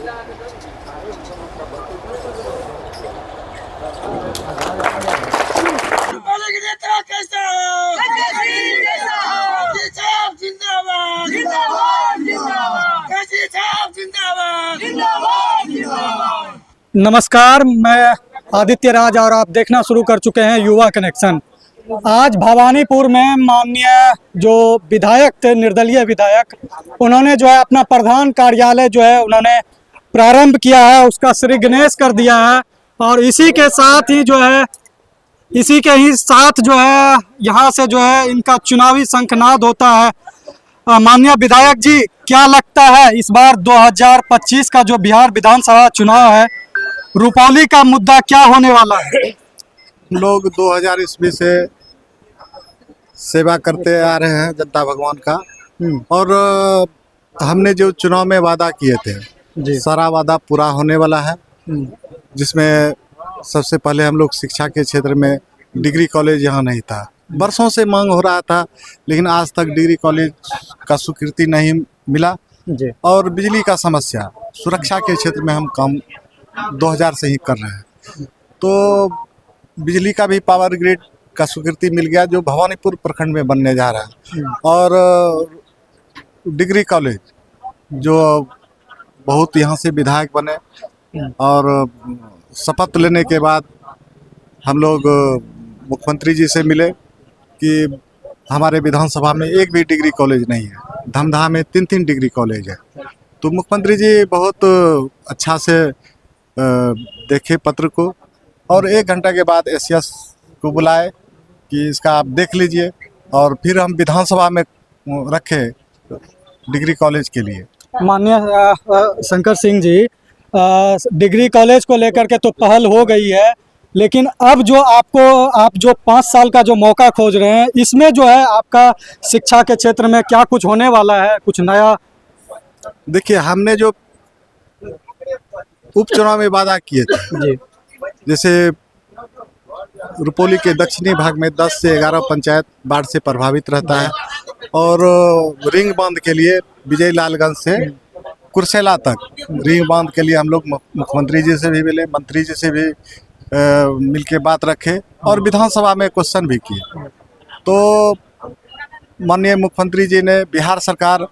नमस्कार, मैं आदित्य राज और आप देखना शुरू कर चुके हैं युवा कनेक्शन। आज भवानीपुर में माननीय जो विधायक थे, निर्दलीय विधायक, उन्होंने जो है अपना प्रधान कार्यालय जो है उन्होंने प्रारंभ किया है, उसका श्री गणेश कर दिया है। और इसी के साथ ही जो है यहाँ से जो है इनका चुनावी शंखनाद होता है। माननीय विधायक जी, क्या लगता है इस बार 2025 का जो बिहार विधानसभा चुनाव है, रुपौली का मुद्दा क्या होने वाला है? लोग 2000 ईस्वी से सेवा करते आ रहे हैं जनता भगवान का, और हमने जो चुनाव में वादा किए थे सारा वादा पूरा होने वाला है। जिसमें सबसे पहले हम लोग शिक्षा के क्षेत्र में डिग्री कॉलेज यहाँ नहीं था, बरसों से मांग हो रहा था, लेकिन आज तक डिग्री कॉलेज का स्वीकृति नहीं मिला। और बिजली का समस्या, सुरक्षा के क्षेत्र में हम काम 2000 से ही कर रहे हैं, तो बिजली का भी पावर ग्रिड का स्वीकृति मिल गया जो भवानीपुर प्रखंड में बनने जा रहा है। और डिग्री कॉलेज जो बहुत यहाँ से विधायक बने और शपथ लेने के बाद हम लोग मुख्यमंत्री जी से मिले कि हमारे विधानसभा में एक भी डिग्री कॉलेज नहीं है, धमधा में 3-3 डिग्री कॉलेज है। तो मुख्यमंत्री जी बहुत अच्छा से देखे पत्र को, और 1 घंटा के बाद एसीएस को बुलाए कि इसका आप देख लीजिए, और फिर हम विधानसभा में रखे डिग्री कॉलेज के लिए। माननीय शंकर सिंह जी, डिग्री कॉलेज को लेकर के तो पहल हो गई है, लेकिन अब जो आप जो 5 साल का जो मौका खोज रहे हैं, इसमें जो है आपका शिक्षा के क्षेत्र में क्या कुछ होने वाला है, कुछ नया? देखिए, हमने जो उपचुनाव में वादा किए थे, जैसे रुपौली के दक्षिणी भाग में 10 से 11 पंचायत बाढ़ से प्रभावित रहता है, और रिंग बांध के लिए विजय लालगंज से कुर्सेला तक रिंग बांध के लिए हम लोग मुख्यमंत्री जी से भी मिले, मंत्री जी से भी मिलके बात रखे, और विधानसभा में क्वेश्चन भी किए। तो माननीय मुख्यमंत्री जी ने, बिहार सरकार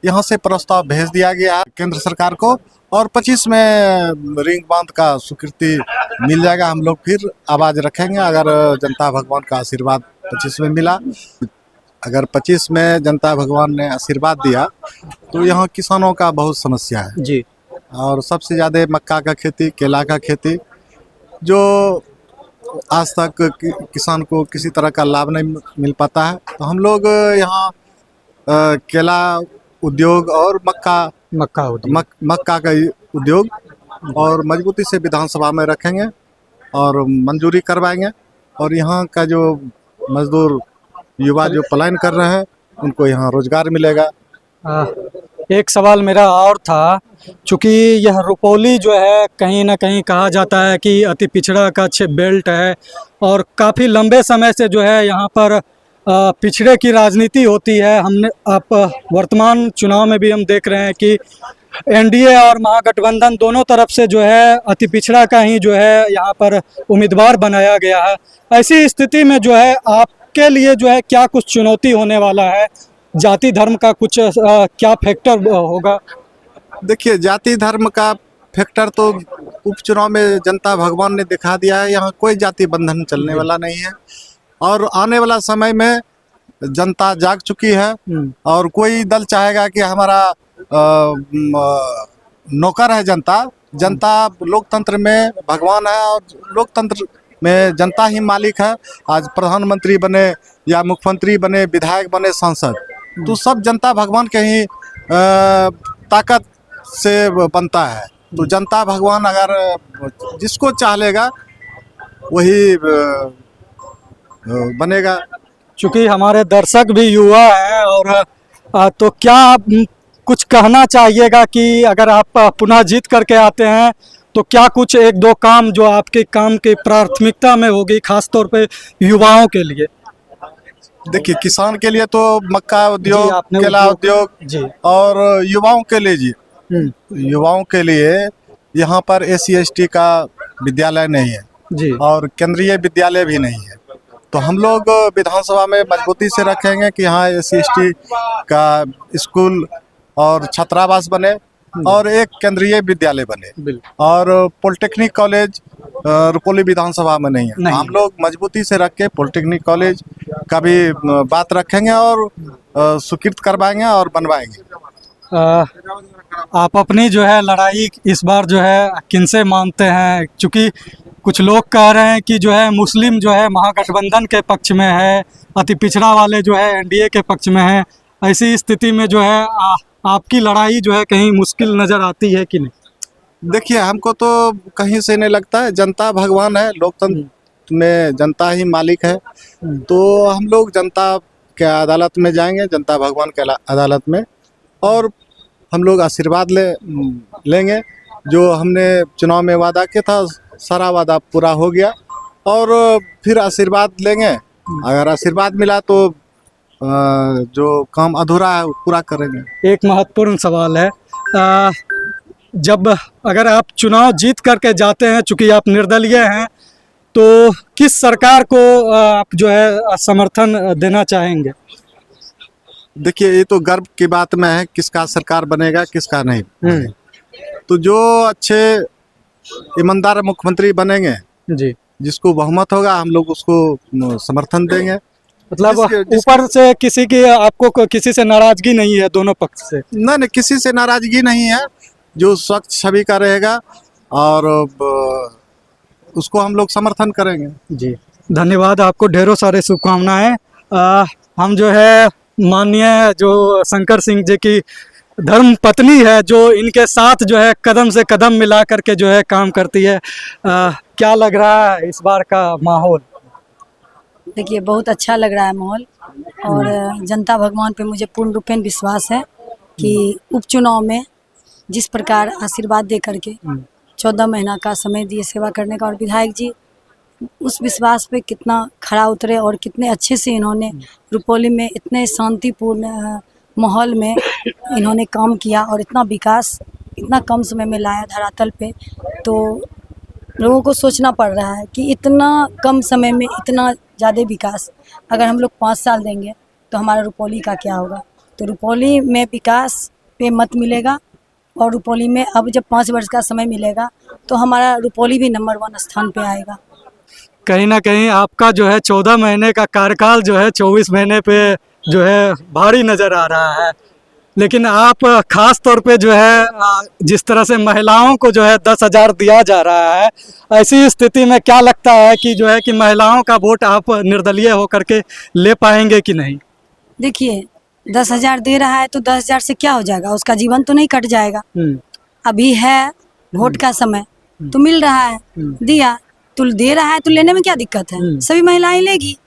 यहाँ से प्रस्ताव भेज दिया गया केंद्र सरकार को, और 25 में रिंग बांध का स्वीकृति मिल जाएगा। हम लोग फिर आवाज़ रखेंगे अगर जनता भगवान का आशीर्वाद 25 में मिला। अगर 25 में जनता भगवान ने आशीर्वाद दिया तो यहाँ किसानों का बहुत समस्या है जी, और सबसे ज़्यादा मक्का का खेती, केला का खेती, जो आज तक किसान को किसी तरह का लाभ नहीं मिल पाता है। तो हम लोग यहाँ केला उद्योग और मक्का का उद्योग और मजबूती से विधानसभा में रखेंगे और मंजूरी करवाएंगे, और यहाँ का जो मजदूर युवा जो पलायन कर रहे हैं उनको यहाँ रोजगार मिलेगा। एक सवाल मेरा और था, चूँकि यह रुपौली जो है कहीं ना कहीं कहा जाता है कि अति पिछड़ा का बेल्ट है, और काफ़ी लंबे समय से जो है यहाँ पर पिछड़े की राजनीति होती है। हमने आप वर्तमान चुनाव में भी हम देख रहे हैं कि एनडीए और महागठबंधन दोनों तरफ से जो है अति पिछड़ा का ही जो है यहाँ पर उम्मीदवार बनाया गया है। ऐसी स्थिति में जो है आपके लिए जो है क्या कुछ चुनौती होने वाला है? जाति धर्म का कुछ क्या फैक्टर होगा? देखिए, जाति धर्म का फैक्टर तो उपचुनाव में जनता भगवान ने दिखा दिया है। यहाँ कोई जाति बंधन चलने वाला नहीं है, और आने वाला समय में जनता जाग चुकी है, और कोई दल चाहेगा कि हमारा नौकर है जनता लोकतंत्र में भगवान है, और लोकतंत्र में जनता ही मालिक है। आज प्रधानमंत्री बने या मुख्यमंत्री बने, विधायक बने, सांसद, तो सब जनता भगवान के ही ताकत से बनता है। तो जनता भगवान अगर जिसको चाहेगा वही बनेगा। चूँकि हमारे दर्शक भी युवा हैं, और तो क्या आप कुछ कहना चाहिएगा कि अगर आप पुनः जीत करके आते हैं तो क्या कुछ 1-2 काम जो आपके काम की प्राथमिकता में होगी, खास तौर पे युवाओं के लिए? देखिए, किसान के लिए तो मक्का उद्योग, केला उद्योग, और युवाओं के लिए जी युवाओं के लिए यहाँ पर SC/ST का विद्यालय नहीं है जी और केंद्रीय विद्यालय भी नहीं है। तो हम लोग विधानसभा में मजबूती से रखेंगे कि हाँ SC/ST का स्कूल और छात्रावास बने और एक केंद्रीय विद्यालय बने। बिल्कुल और पॉलिटेक्निक कॉलेज रुपौली विधानसभा में नहीं है। नहीं। हम लोग मजबूती से रख के पॉलिटेक्निक कॉलेज का भी बात रखेंगे और स्वीकृत करवाएंगे और बनवाएंगे। आप अपनी जो है लड़ाई इस बार जो है किनसे मानते हैं? क्योंकि कुछ लोग कह रहे हैं कि जो है मुस्लिम जो है महागठबंधन के पक्ष में है, अति पिछड़ा वाले जो है NDA के पक्ष में है। ऐसी स्थिति में जो है आपकी लड़ाई जो है कहीं मुश्किल नज़र आती है कि नहीं? देखिए, हमको तो कहीं से नहीं लगता है। जनता भगवान है, लोकतंत्र में जनता ही मालिक है। तो हम लोग जनता के अदालत में जाएंगे, जनता भगवान के अदालत में, और हम लोग आशीर्वाद लेंगे। जो हमने चुनाव में वादा किया था सारा वादा पूरा हो गया, और फिर आशीर्वाद लेंगे। अगर आशीर्वाद मिला तो जो काम अधूरा है वो पूरा करेंगे। एक महत्वपूर्ण सवाल है, जब अगर आप चुनाव जीत करके जाते हैं, चूँकि आप निर्दलीय हैं, तो किस सरकार को आप जो है समर्थन देना चाहेंगे? देखिए, ये तो गर्व की बात में है किसका सरकार बनेगा किसका नहीं। तो जो अच्छे ईमानदार मुख्यमंत्री बनेंगे जी, जिसको बहुमत होगा हम लोग उसको समर्थन देंगे। मतलब ऊपर से किसी की आपको किसी से नाराजगी नहीं है? दोनों पक्ष से? नहीं, किसी से नाराजगी नहीं है। जो स्वच्छ छवि का रहेगा और उसको हम लोग समर्थन करेंगे। जी, धन्यवाद, आपको ढेरों सारे शुभकामनाएं। हम जो है माननीय जो शंकर सिंह जी की धर्म पत्नी है, जो इनके साथ जो है कदम से कदम मिला करके जो है काम करती है। क्या लग रहा है इस बार का माहौल? देखिए, बहुत अच्छा लग रहा है माहौल, और जनता भगवान पे मुझे पूर्ण रूपेण विश्वास है कि उपचुनाव में जिस प्रकार आशीर्वाद दे करके 14 महीना का समय दिए सेवा करने का, और विधायक जी उस विश्वास पे कितना खरा उतरे और कितने अच्छे से इन्होंने रुपौली में इतने शांतिपूर्ण माहौल में इन्होंने काम किया और इतना विकास इतना कम समय में लाया धरातल पे। तो लोगों को सोचना पड़ रहा है कि इतना कम समय में इतना ज़्यादा विकास अगर हम लोग 5 साल देंगे तो हमारा रुपौली का क्या होगा। तो रुपौली में विकास पे मत मिलेगा, और रुपौली में अब जब 5 वर्ष का समय मिलेगा तो हमारा रुपौली भी नंबर 1 स्थान पे आएगा। कहीं ना कहीं आपका जो है 14 महीने का कार्यकाल जो है 24 महीने पे जो है भारी नज़र आ रहा है, लेकिन आप खास तौर पे जो है जिस तरह से महिलाओं को जो है 10,000 दिया जा रहा है, ऐसी स्थिति में क्या लगता है कि जो है कि महिलाओं का वोट आप निर्दलीय होकर के ले पाएंगे कि नहीं? देखिए, 10,000 दे रहा है तो 10,000 से क्या हो जाएगा, उसका जीवन तो नहीं कट जाएगा। अभी है वोट का समय तो मिल रहा है, दिया तो दे रहा है, तो लेने में क्या दिक्कत है? सभी महिलाएं लेगी,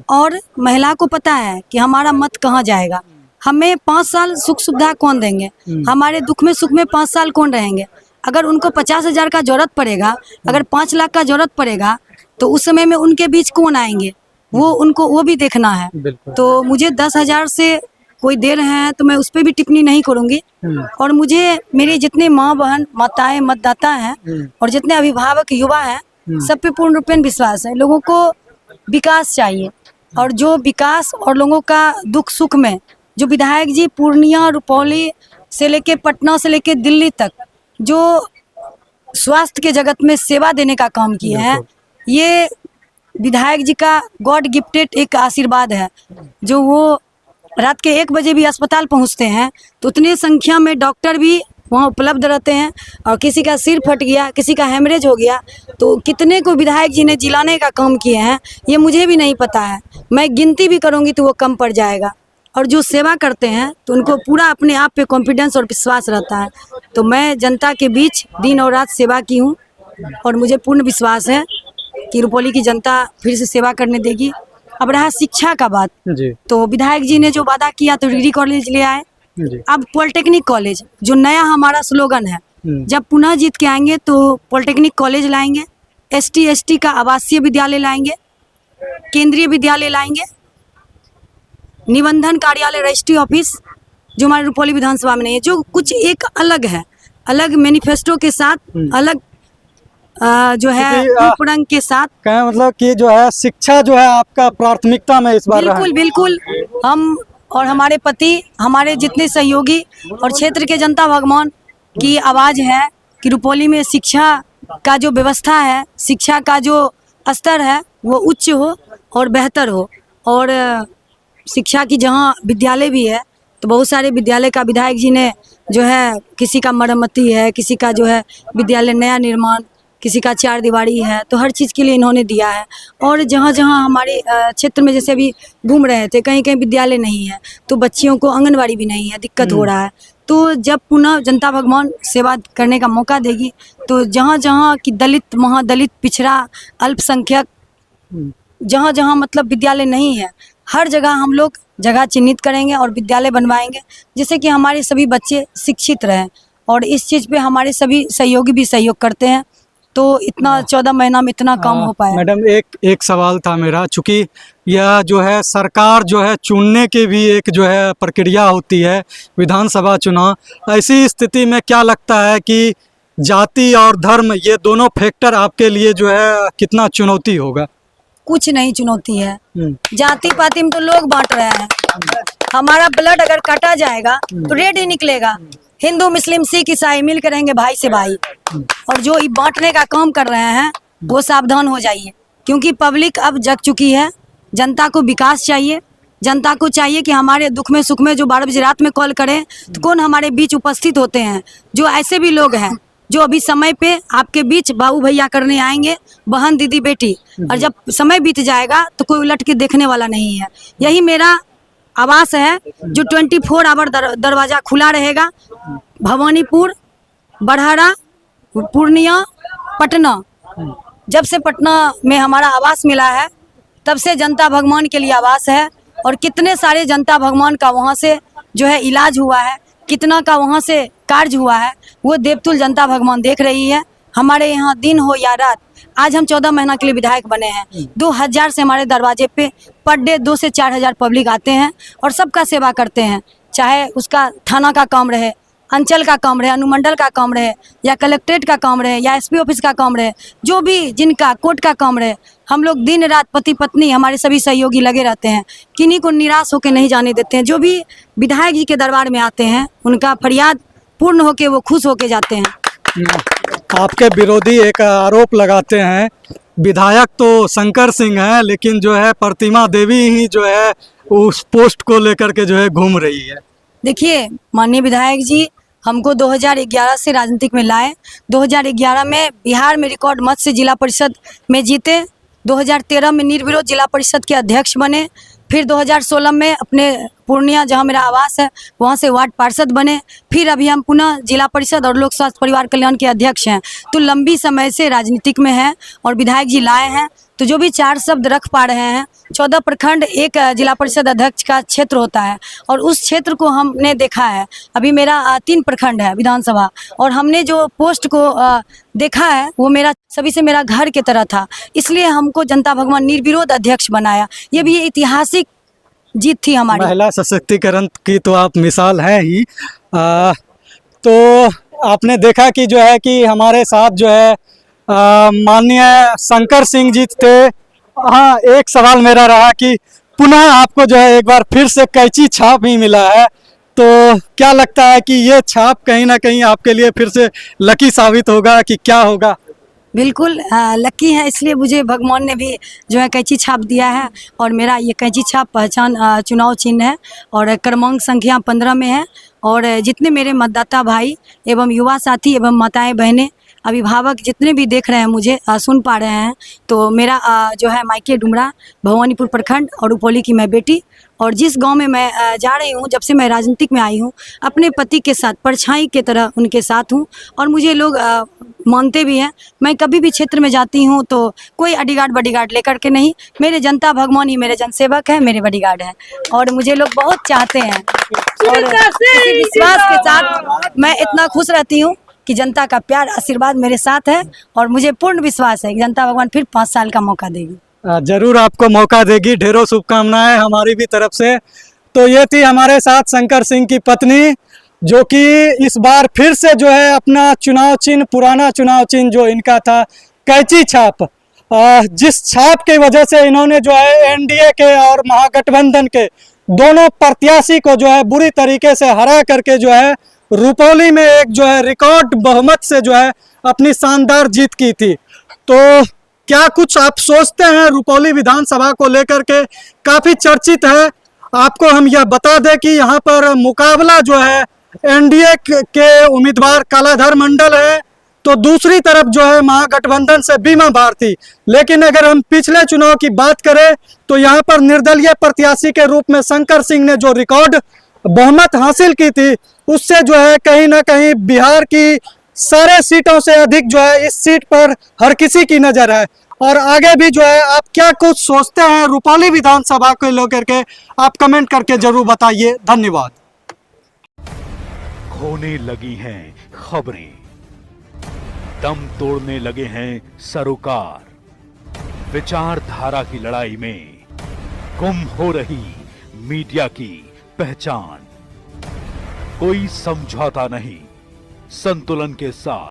और महिला को पता है कि हमारा मत कहाँ जाएगा। हमें 5 साल सुख सुविधा कौन देंगे, हमारे दुख में सुख में 5 साल कौन रहेंगे। अगर उनको 50,000 का जरूरत पड़ेगा, अगर 5 लाख का जरूरत पड़ेगा, तो उस समय में उनके बीच कौन आएंगे, वो उनको वो भी देखना है। तो मुझे 10,000 से कोई दे रहे हैं तो मैं उस पर भी टिप्पणी नहीं करूंगी। और मुझे मेरे जितने माँ बहन माताएं मतदाता हैं और जितने अभिभावक युवा हैं, सब पे पूर्ण रूपेण विश्वास है। लोगों को विकास चाहिए, और जो विकास और लोगों का दुख सुख में जो विधायक जी पूर्णिया रुपौली से लेके पटना से लेके दिल्ली तक जो स्वास्थ्य के जगत में सेवा देने का काम किए हैं, ये विधायक जी का गॉड गिफ्टेड एक आशीर्वाद है। जो वो रात के 1 बजे भी अस्पताल पहुंचते हैं तो उतनी संख्या में डॉक्टर भी वहाँ उपलब्ध रहते हैं, और किसी का सिर फट गया, किसी का हेमरेज हो गया, तो कितने को विधायक जी ने जिलाने का काम किए हैं ये मुझे भी नहीं पता है। मैं गिनती भी करूँगी तो वो कम पड़ जाएगा। और जो सेवा करते हैं तो उनको पूरा अपने आप पे कॉन्फिडेंस और विश्वास रहता है। तो मैं जनता के बीच दिन और रात सेवा की हूँ, और मुझे पूर्ण विश्वास है कि रुपौली की जनता फिर से सेवा करने देगी। अब रहा शिक्षा का बात जी, तो विधायक जी ने जो वादा किया तो डिग्री कॉलेज ले आए, अब पॉलिटेक्निक कॉलेज जो नया हमारा स्लोगन है, जब पुनः जीत के आएंगे तो पॉलिटेक्निक कॉलेज लाएंगे, ST/ST का आवासीय विद्यालय लाएंगे, केंद्रीय विद्यालय लाएंगे, निबंधन कार्यालय रजिस्ट्री ऑफिस जो हमारे रुपौली विधानसभा में नहीं है, जो कुछ एक अलग है। अलग मैनिफेस्टो के साथ, अलग जो है क्योंकि, रूप रंग के साथ। कहें मतलब कि जो है शिक्षा जो है आपका प्राथमिकता में इस बार रहा है। बिल्कुल बिल्कुल, हम और हमारे पति, हमारे जितने सहयोगी और क्षेत्र के जनता भगवान की आवाज़ है कि रुपौली में शिक्षा का जो व्यवस्था है, शिक्षा का जो स्तर है वो उच्च हो और बेहतर हो। और शिक्षा की जहाँ विद्यालय भी है तो बहुत सारे विद्यालय का विधायक जी ने जो है, किसी का मरम्मती है, किसी का जो है विद्यालय नया निर्माण, किसी का 4 दीवारी है, तो हर चीज़ के लिए इन्होंने दिया है। और जहाँ जहाँ हमारे क्षेत्र में जैसे अभी घूम रहे थे, कहीं कहीं विद्यालय नहीं है तो बच्चियों को आंगनबाड़ी भी नहीं है, दिक्कत हो रहा है। तो जब पुनः जनता भगवान सेवा करने का मौका देगी तो जहाँ जहाँ कि दलित, महादलित, पिछड़ा, अल्पसंख्यक, जहाँ जहाँ मतलब विद्यालय नहीं है, हर जगह हम लोग जगह चिन्हित करेंगे और विद्यालय बनवाएंगे, जिससे कि हमारे सभी बच्चे शिक्षित रहें। और इस चीज़ पे हमारे सभी सहयोगी भी सहयोग करते हैं, तो इतना 14 महीना में इतना काम हो पाया। मैडम एक सवाल था मेरा, चूँकि यह जो है सरकार जो है चुनने की भी एक जो है प्रक्रिया होती है, विधानसभा चुनाव, ऐसी स्थिति में क्या लगता है कि जाति और धर्म ये दोनों फैक्टर आपके लिए जो है कितना चुनौती होगा? कुछ नहीं चुनौती है, जाति पाति में तो लोग बांट रहे हैं। हमारा ब्लड अगर काटा जाएगा तो रेड ही निकलेगा। हिंदू, मुस्लिम, सिख, ईसाई मिल कर रहेंगे भाई से भाई। और जो ये बांटने का काम कर रहे हैं वो सावधान हो जाइए, क्योंकि पब्लिक अब जग चुकी है। जनता को विकास चाहिए, जनता को चाहिए कि हमारे दुख में सुख में जो 12 बजे रात में कॉल करें तो कौन हमारे बीच उपस्थित होते हैं। जो ऐसे भी लोग हैं जो अभी समय पे आपके बीच बाबू भैया करने आएंगे, बहन, दीदी, बेटी, और जब समय बीत जाएगा तो कोई उलट के देखने वाला नहीं है। यही मेरा आवास है जो 24 आवर दरवाज़ा खुला रहेगा। भवानीपुर, बड़हरा, पूर्णिया, पटना, जब से पटना में हमारा आवास मिला है तब से जनता भगवान के लिए आवास है। और कितने सारे जनता भगवान का वहाँ से जो है इलाज हुआ है, कितना का वहाँ से कार्य हुआ है, वो देवतुल जनता भगवान देख रही है। हमारे यहाँ दिन हो या रात, आज हम 14 महीना के लिए विधायक बने हैं। 2000 से हमारे दरवाजे पे पर डे 2 से 4000 पब्लिक आते हैं और सबका सेवा करते हैं। चाहे उसका थाना का काम रहे, अंचल का काम रहे, अनुमंडल का काम रहे, या कलेक्ट्रेट का काम रहे, या एसपी ऑफिस का काम रहे, जो भी जिनका कोर्ट का काम रहे, हम लोग दिन रात पति पत्नी हमारे सभी सहयोगी लगे रहते हैं। किन्हीं को निराश होकर नहीं जाने देते हैं। जो भी विधायक जी के दरबार में आते हैं उनका फरियाद पूर्ण होके वो खुश होके जाते हैं। आपके विरोधी एक आरोप लगाते हैं, विधायक तो शंकर सिंह हैं लेकिन जो है प्रतिमा देवी ही जो है उस पोस्ट को लेकर के जो है घूम रही है। देखिए, माननीय विधायक जी हमको 2011 से राजनीतिक में लाए। 2011 में बिहार में रिकॉर्ड मत से जिला परिषद में जीते। 2013 में निर्विरोध जिला परिषद के अध्यक्ष बने। फिर 2016 में अपने पूर्णिया, जहां मेरा आवास है, वहां से वार्ड पार्षद बने। फिर अभी हम पुनः जिला परिषद और लोक स्वास्थ्य परिवार कल्याण के अध्यक्ष हैं। तो लंबी समय से राजनीतिक में हैं और विधायक जी लाए हैं। तो जो भी 4 शब्द रख पा रहे हैं, 14 प्रखंड एक जिला परिषद अध्यक्ष का क्षेत्र होता है और उस क्षेत्र को हमने देखा है। अभी मेरा 3 प्रखंड है विधानसभा, और हमने जो पोस्ट को देखा है वो मेरा सभी से मेरा घर की तरह था। इसलिए हमको जनता भगवान निर्विरोध अध्यक्ष बनाया। ये भी ऐतिहासिक जीत थी हमारी। महिला सशक्तिकरण की तो आप मिसाल हैं ही। तो आपने देखा कि जो है कि हमारे साथ जो है माननीय शंकर सिंह जी थे। हाँ, एक सवाल मेरा रहा कि पुनः आपको जो है एक बार फिर से कैंची छाप ही मिला है, तो क्या लगता है कि ये छाप कहीं ना कहीं आपके लिए फिर से लकी साबित होगा कि क्या होगा? बिल्कुल लकी है, इसलिए मुझे भगवान ने भी जो है कैंची छाप दिया है। और मेरा ये कैंची छाप पहचान चुनाव चिन्ह है और क्रमांक संख्या 15 में है। और जितने मेरे मतदाता भाई एवं युवा साथी एवं माताएं बहनें, अभिभावक जितने भी देख रहे हैं, मुझे सुन पा रहे हैं, तो मेरा जो है मायके डुमरा, भवानीपुर प्रखंड और रुपौली की मैं बेटी। और जिस गांव में मैं जा रही हूं, जब से मैं राजनीतिक में आई हूं, अपने पति के साथ परछाई की तरह उनके साथ हूं। और मुझे लोग मानते भी हैं। मैं कभी भी क्षेत्र में जाती हूं तो कोई अडीगार्ड बडीगार्ड लेकर के नहीं, मेरे जनता भगवान ही मेरे जनसेवक है, मेरे बडीगार्ड हैं और मुझे लोग बहुत चाहते हैं। और इसी विश्वास के साथ मैं इतना खुश रहती हूँ कि जनता का प्यार आशीर्वाद मेरे साथ है और मुझे पूर्ण विश्वास है कि जनता भगवान फिर 5 साल का मौका देगी। जरूर आपको मौका देगी। ढेरों शुभकामनाएं हमारी भी तरफ से। तो ये थी हमारे साथ शंकर सिंह की पत्नी जो कि इस बार फिर से जो है अपना चुनाव चिन्ह, पुराना चुनाव चिन्ह जो इनका था कैंची छाप, जिस छाप की वजह से इन्होंने जो है एनडीए के और महागठबंधन के दोनों प्रत्याशी को जो है बुरी तरीके से हरा करके जो है रुपौली में एक जो है रिकॉर्ड बहुमत से जो है अपनी शानदार जीत की थी। तो क्या कुछ आप सोचते हैं रुपौली विधानसभा को लेकर के? काफी चर्चित है। आपको हम यह बता दें कि यहाँ पर मुकाबला जो है एनडीए के उम्मीदवार कालाधर मंडल है, तो दूसरी तरफ जो है महागठबंधन से बीमा भारती। लेकिन अगर हम पिछले चुनाव की बात करें तो यहाँ पर निर्दलीय प्रत्याशी के रूप में शंकर सिंह ने जो रिकॉर्ड बहुमत हासिल की थी, उससे जो है कहीं ना कहीं बिहार की सारे सीटों से अधिक जो है इस सीट पर हर किसी की नजर है। और आगे भी जो है आप क्या कुछ सोचते हैं रुपौली विधानसभा को लेकर के, आप कमेंट करके जरूर बताइए। धन्यवाद। खोने लगी हैं खबरें, दम तोड़ने लगे हैं सरोकार, विचारधारा की लड़ाई में गुम हो रही मीडिया की पहचान, कोई समझौता नहीं संतुलन के साथ।